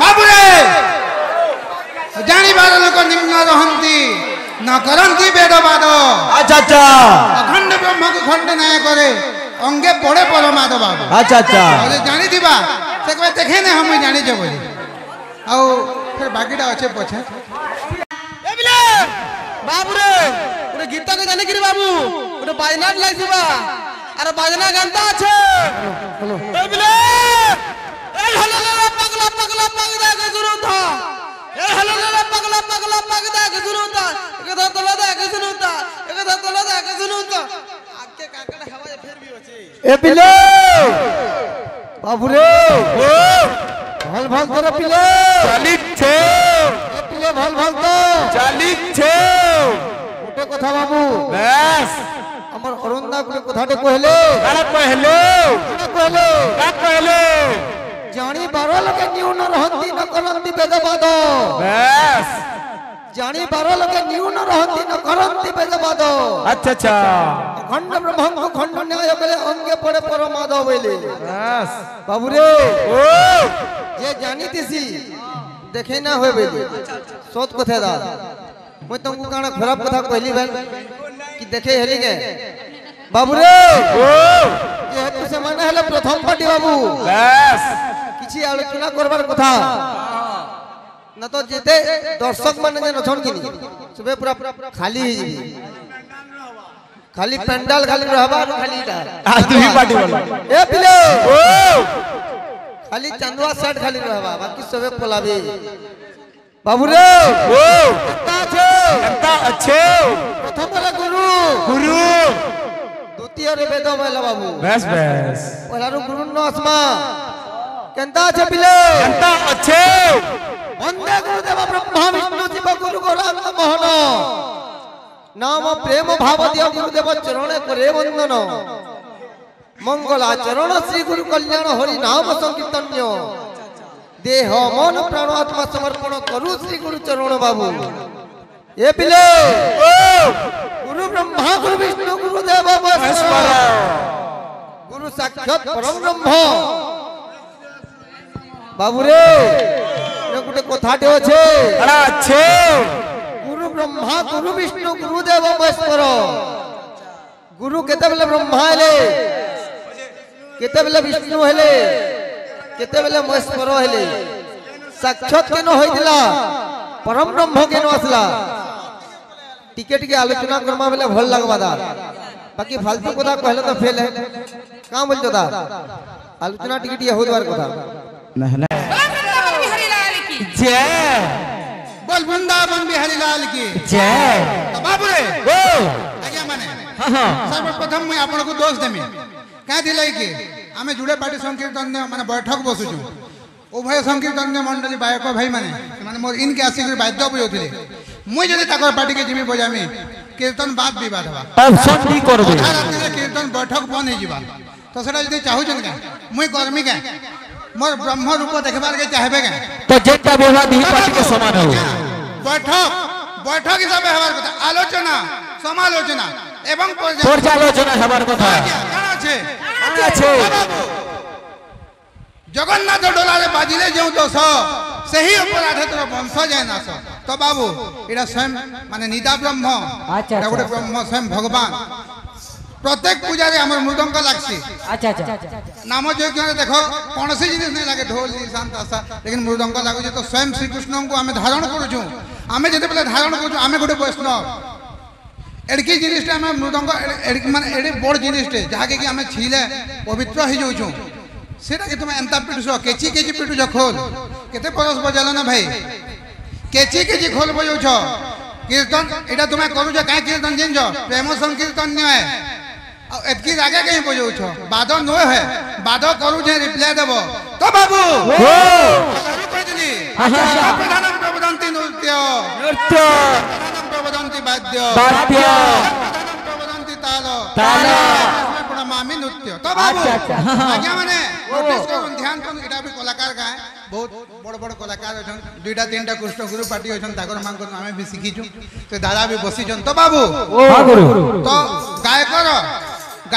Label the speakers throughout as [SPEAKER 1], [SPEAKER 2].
[SPEAKER 1] बाबुरे जानिबार लोक निम्न रहंती न करंती वेदवाद।
[SPEAKER 2] अच्छा अच्छा
[SPEAKER 1] अखंड ब्रह्म को खंड न्याय करे अंगे पड़े परमाद बाबू।
[SPEAKER 2] अच्छा अच्छा
[SPEAKER 1] जानी दिबा से कहे देखे ने हम जानी जे बोली आउ फिर बाकीटा अच्छे पछे
[SPEAKER 3] ए बिले बाबू रे ओरे गीत के जाने कि बाबू ओरे बाजना लाइ दिबा अरे बाजना गानता আছে ए बिले ए हलो रे पगला पगला पगदा के सुनो था ए हलो रे पगला पगला पगदा के सुनो था एक धा तला दा के सुनो था एक धा तला दा के सुनो था आके काकड़ा हवा फिर भी होची
[SPEAKER 2] ए पिले बाबू रे भल भल कर पिले चालिक छे ए पिले भल भल तो चालिक छे गोटे कथा बाबू बस हमर अरुणदा गुटे कथाटे कहले कहले जानी बारो लगे न्यून रहंती न करंती वेदवाद। बस जानी बारो लगे न्यून रहंती न करंती वेदवाद। अच्छा अच्छा अखंड ब्रह्म को खंड न्याय करे अंगे पड़े परमाद बोले। बस बाबू रे ओ ये जानी तिसी देखे ना होय बेली सोत कथे दा मैं तुमको काना खराब कथा कहली भाई कि देखे हेली के बाबू रे ओ ये हेतु से माने हले प्रथम पार्टी बाबू। बस किछि आलोचना करबार कथा न तो जेते दर्शक माने जे नछन किनी सबे पूरा खाली ही खाली पंडाल खाली रहबा खाली ता आज तू ही पार्टी बोल ए पिले ओ खाली चंदवा सेट खाली रहबा बाकी सबे पलाबी बाबू रे ओ कता अच्छे प्रथम वाला गुरु गुरु द्वितीय रे वेद वाला बाबू। बस बस वाला गुरु न आत्मा केंता अच्छे पिले केंता अच्छे वंदे गुरुदेव ब्रह्मा विष्णु शिव गुरु गोरांग मोहन नाम प्रेम भाव दिया गुरुदेव चरणे करे वंदन मंगलाचरण श्री गुरु कल्याण हरि नाम संकीर्तन्य देह मन प्राण आत्मा समर्पण करू श्री गुरु चरण बाबू। ये पिले गुरु ब्रह्मा गुरु विष्णु गुरुदेव महेश्वर गुरु साक्षात परम ब्रह्म बाबू रे ये गुटे कथाटे अछि अरे अच्छे गुरु ब्रह्मा गुरु विष्णु गुरुदेव महेश्वर गुरु केते बेले ब्रह्मा हेले केते बेले विष्णु हेले केते बेले महेश्वर हेले साक्षात केनो होइदिला परम ब्रह्म केनो असला टिके टिके आलोचना करमा बेले भल लागबा दा बाकी फालतू कथा कहले तो फेल है का बोलतो दा आलोचना टिके टिके होदवार कथा नहीं नहीं जय
[SPEAKER 1] बोल वृंदावन बिहारी लाल की
[SPEAKER 2] जय
[SPEAKER 1] बाबू रे
[SPEAKER 2] ओ
[SPEAKER 1] आज्ञा माने
[SPEAKER 2] हां
[SPEAKER 1] सर्वप्रथम मैं आपन को दोष देमी का दिलाई कि आमे जुड़े पार्टी संकीर्तन माने बैठक बसुछु उभय संकीर्तन मंडली बायक भाई माने माने मोर इनके आसी बाध्य बजौथिले मुई जदि ताकर पार्टी के जिमी बजामी कीर्तन बात विवाद हवा
[SPEAKER 2] अब संधि करबे
[SPEAKER 1] कीर्तन बैठक बन हे जीवा तो सेटा जदि चाहू जन के मुई कर्मी के मोर ब्रह्म रूप देखबार के चाहबे के
[SPEAKER 2] तो जेटा व्यवहार ही पार्टी के समान हो
[SPEAKER 1] बैठक बैठक हिसाब हमार कथा आलोचना समालोचना एवं
[SPEAKER 2] पर्यालोचना हमार कथा
[SPEAKER 1] काना छे
[SPEAKER 2] अच्छे
[SPEAKER 1] जगन्नाथ डोलारे बाजिले जो दोष सही अपराध तोर वंश जाय नाश तो बाबू एटा स्वयं माने निदा ब्रह्म
[SPEAKER 2] अच्छा
[SPEAKER 1] एटा गोटे ब्रह्म स्वयं भगवान प्रत्येक पूजा रे हमर मृदंग लागसी।
[SPEAKER 2] अच्छा अच्छा
[SPEAKER 1] नाम यज्ञ रे देखो कोनसी जिनिस नहीं लागे ढोल शांत आशा लेकिन मृदंग लागु तो स्वयं श्री कृष्ण को हमें धारण करूछु हमें जते पले धारण करूछु हमें गोटे वैष्णव एडकी जिनिस हमें मृदंग माने एडे बड़ जिनिस जहा के हमें छीले पवित्र हो जाउछु सेटा के तुम एंता पिटुसो केची केची पिटु खोल केते परस बजालो ना भाई केची केची खोल बजाउछो कीर्तन एटा तुम करूछ का कीर्तन जिनजो प्रेम संकीर्तन है एतकी आगे कहीं बजाउछ बाद नो है बाद करूछ रिप्लाई देबो तो बाबू प्रधान प्रबोधंती नृत्य नृत्य प्रधान प्रबोधंती वाद्य वाद्य प्रधान प्रबोधंती ताल ताल मामी नृत्य तो बाबू आज्ञा माने नोटिस करून ध्यान करून एटा भी कलाकार का है बहुत बड़ बड़ कलाकार अछन दुईटा तीनटा कृष्ण गुरु पार्टी अछन ताकर मान को हमें भी सिखिछु तो दादा भी बसी जन तो बाबू तो गायकर
[SPEAKER 4] '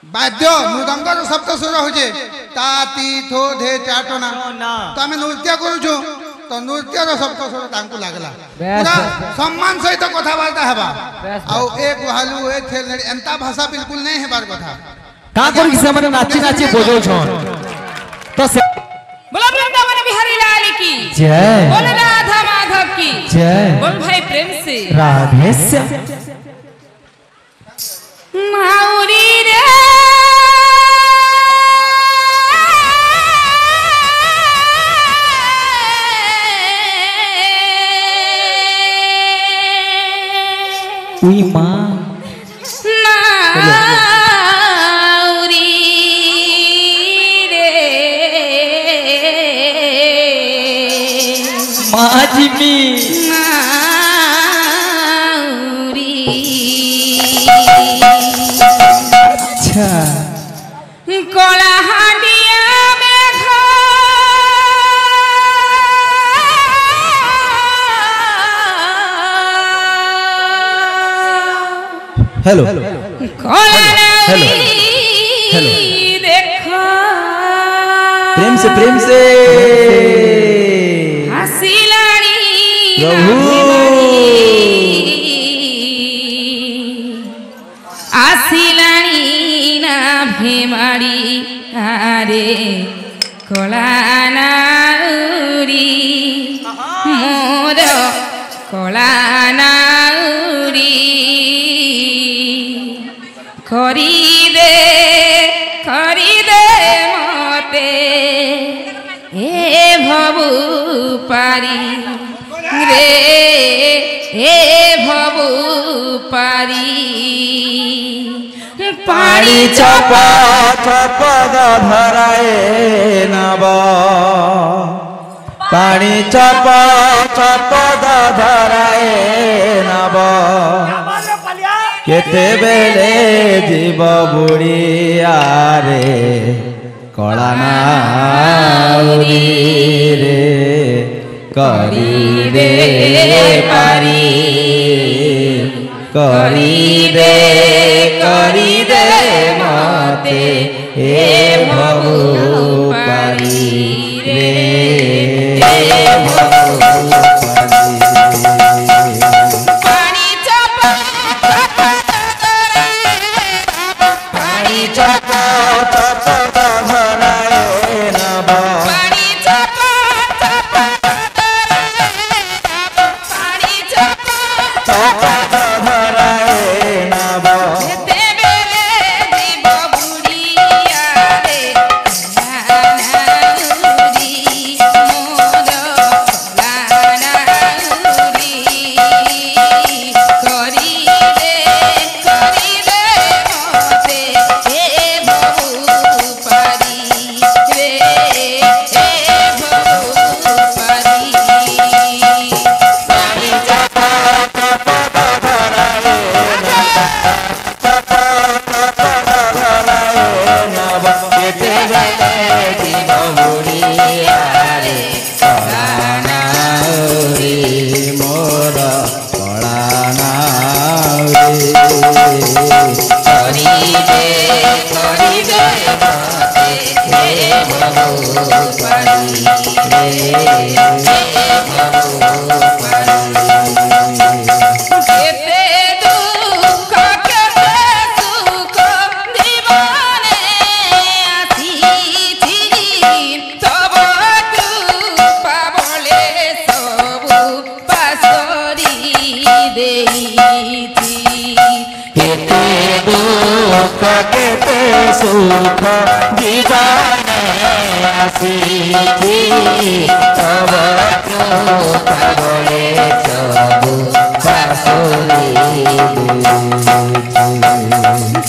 [SPEAKER 1] ବାଦ୍ୟ ମୃଦଙ୍ଗର ଶବ୍ଦ ସ୍ୱର ହଉଛେ ତା ତି ଥୋ ଧେ ଚାଟନା ତ ଆମେ ନୃତ୍ୟ କରୁଛୁ ତ ନୃତ୍ୟର ଶବ୍ଦ ସ୍ୱର ତାଙ୍କୁ ଲାଗଲା ପୁରା ସମ୍ମାନ ସହିତ କଥାବାର୍ତ୍ତା ହେବା ଆଉ ଏ ଗୁହାଲୁ ଏ ଥେଲେଡ଼ି ଏନ୍ତା ଭାଷା ବିଲକୁଲ ନାଇଁ ହେବାର କଥା
[SPEAKER 2] का करी से माने नाची नाची बजौ छन तो से
[SPEAKER 4] बोला वृंदावन बिहारी लाल की
[SPEAKER 2] जय
[SPEAKER 4] बोल राधा माधव की
[SPEAKER 2] जय
[SPEAKER 4] बोल भाई प्रेम से
[SPEAKER 2] राधे श्याम
[SPEAKER 4] माउरी रे
[SPEAKER 2] उई मां
[SPEAKER 4] माउरी रे
[SPEAKER 2] माजिमी
[SPEAKER 4] माउरी
[SPEAKER 2] अच्छा
[SPEAKER 4] कला हांडिया मेघ
[SPEAKER 2] हेलो
[SPEAKER 4] कला
[SPEAKER 2] हेलो
[SPEAKER 4] हेलो देखो
[SPEAKER 2] प्रेम से
[SPEAKER 4] हसीलानी
[SPEAKER 2] प्रभु
[SPEAKER 4] आसिलानी ना भेमाड़ी आरे कला नाउरी मोर कला नाउरी खरीदे मते ए भबु पारी रे ए भबु पारी
[SPEAKER 2] पानी चपा चपद धराए नब पानी चपा चपद धराए नब केते बेले जीव बुढ़िया रे कला नाउरी रे करी दे पारी करी दे मते ए भगु पारी रे
[SPEAKER 4] पानी चपा
[SPEAKER 2] पानी चपा चपद धराए नब
[SPEAKER 4] पानी चपा पानी चपा
[SPEAKER 2] चपद धराए नब
[SPEAKER 4] देबेले जीव बुढ़िया रे नानाउरी मोर नानाउरी करी दे मते हे भबु पारी रे हे भबु पारी
[SPEAKER 2] पानी चपा चपद धराए नब केते बेले जीव बुढ़िया रे कला नाउरी मोर कला नाउरी
[SPEAKER 4] करी दे मते हे भबु पारी रे हे भबु पारी केते दुख केते सुख जीवने आसीछि तब कृपा बले सबु पासरी देइछि
[SPEAKER 2] केते दुख केते सुख जीवने आसीछि तब कृपा बले सबु पासोरी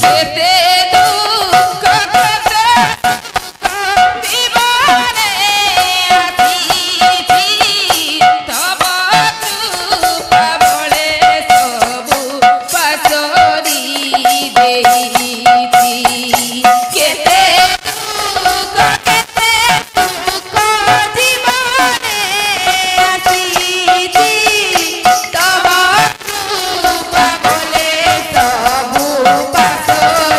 [SPEAKER 4] केते दुख केते जीवने आसीछि तब कृपा बले सबु पासरी देइछि केते दुख केते सुख जीवने आसीछि तब कृपा बले सबु पासरी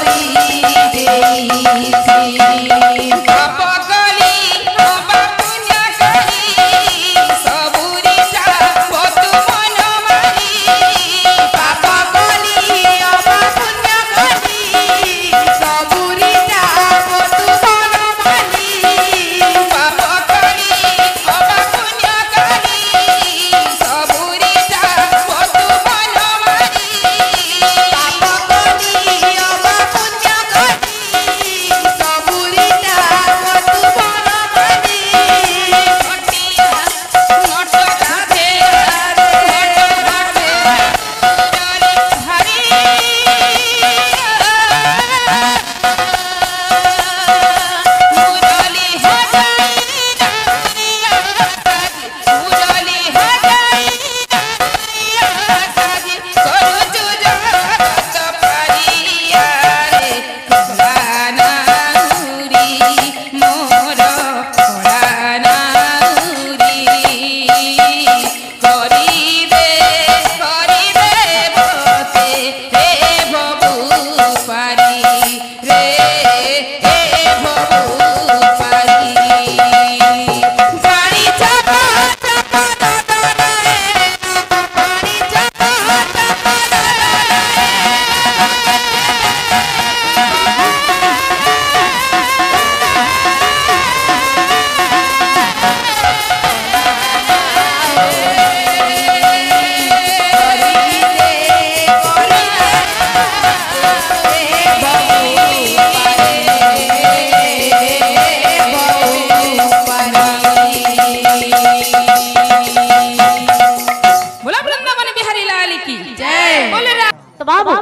[SPEAKER 5] तो बाबू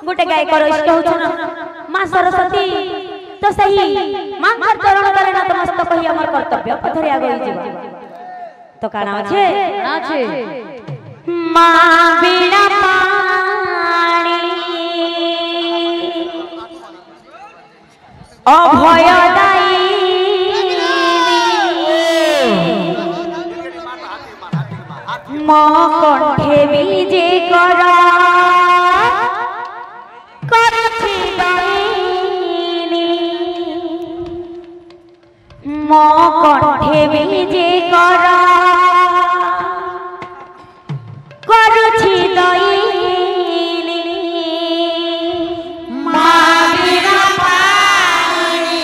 [SPEAKER 5] गोटे गाय कर इष्ट होछन मां सरस्वती तो सही मां कर चरण करे ना तो मस्त कहि हमर कर्तव्य पथरे आगे जीव तो काना छे मां बिना पानी अभयदायी मो कंठे बीजे कर करछि बाईनी मो कंठे बीजे कर करछि दईनी मां बिना पानी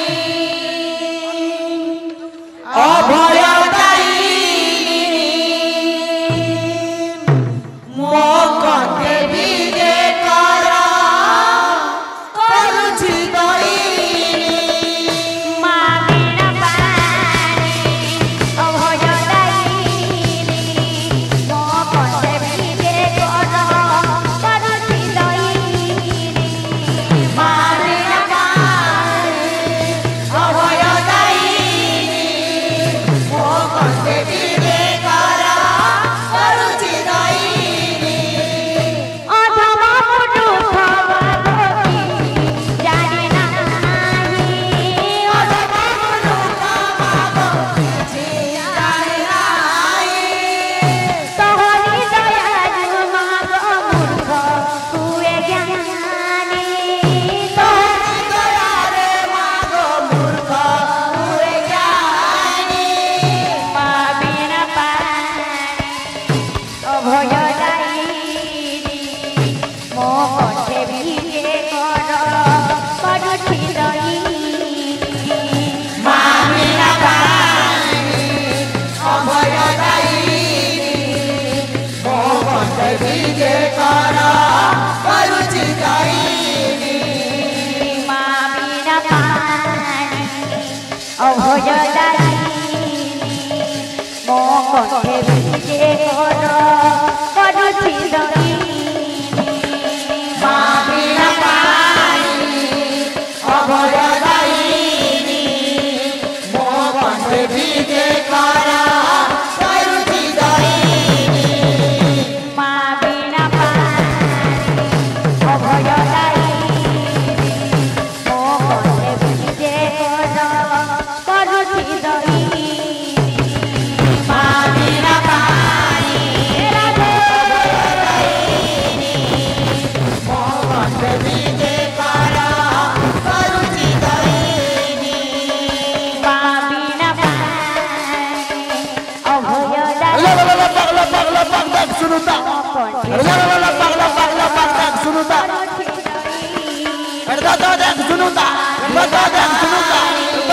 [SPEAKER 6] Bye.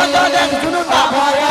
[SPEAKER 2] ଦେଖୁନୁ ତା ଭୟ